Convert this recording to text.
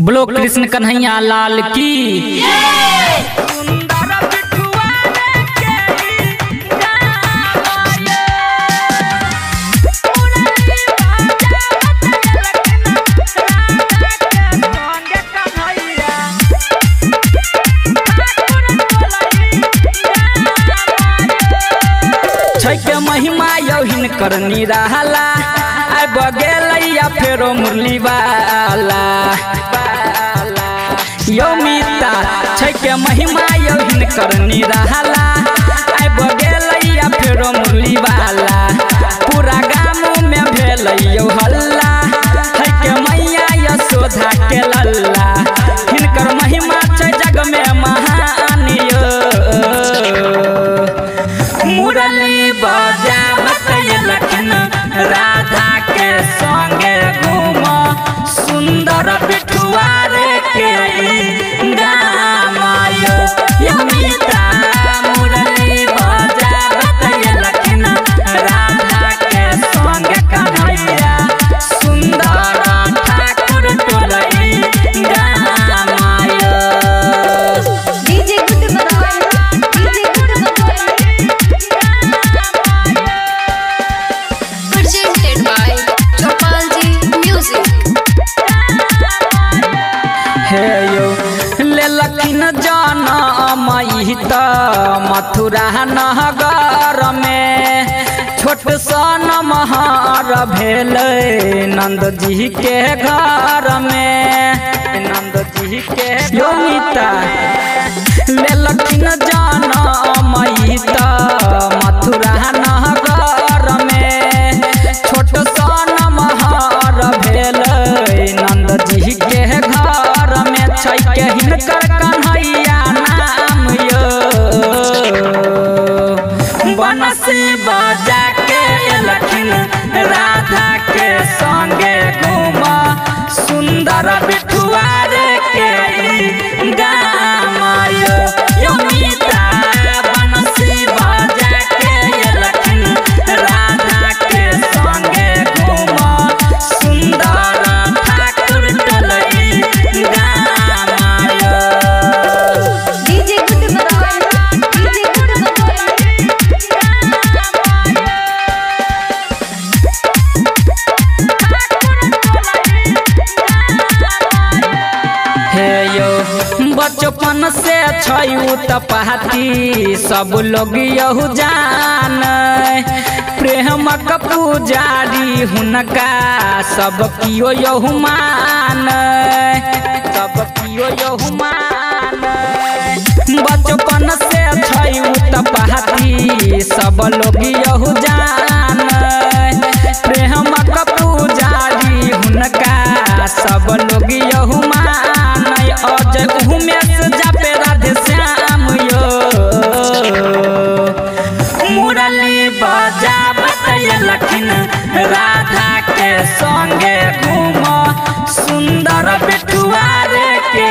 बोलो कृष्ण कन्हैया लाल की। के महिमा यौहिन करनी रहला आइ बगेलैया फेरो मुरली वाला यौमिता छै के महिमा यौहिन करनी रहला आइ बगेलैया फेरो मुरली वाला पूरा गाँव में भेलैयो हल्ला है के मैया यशोदा के लल्ला हिनकर महिमा छै जग में महान यो मुरली बजावत लखन राधा के संगे घूम सुंदर बिठुआर के गाम यमिता मुरली बजावत लखन राधा के संगे कन्हैया सुंदर ठाकुर टोलई गाम डीजे लखिन जनम त मथुरा नगर में छोट सन महर भेल नंद जी के घर में नंद जी के यौमिता लखिन जनम त मथुरा नगर में छोट सन महर भेल नंद जी के घर में छै के हिनकर कन्हैया नाम यो बनसी बजा के लखिन राधा के संगे घूम सुंदर बिठुआर के गाम यमिता बनसी बजा के लखिन राधा के संगे घूम सुंदर ठाकुर टोलई गाम डीजे बचपन से छयू तपाती सब लोग यहू जान प्रेमक पुजारी हुनका सब कियो यहू मान सब कियो यहू मान बचपन से छयू तपाती सब लोग यहू जान प्रेमक पुजारी हुनका सब लोग यहू मान अजय उमेश जापे राधे श्याम यो मुरली बजावत लखिन राधा के संगे घूम सुंदर बिठुआर के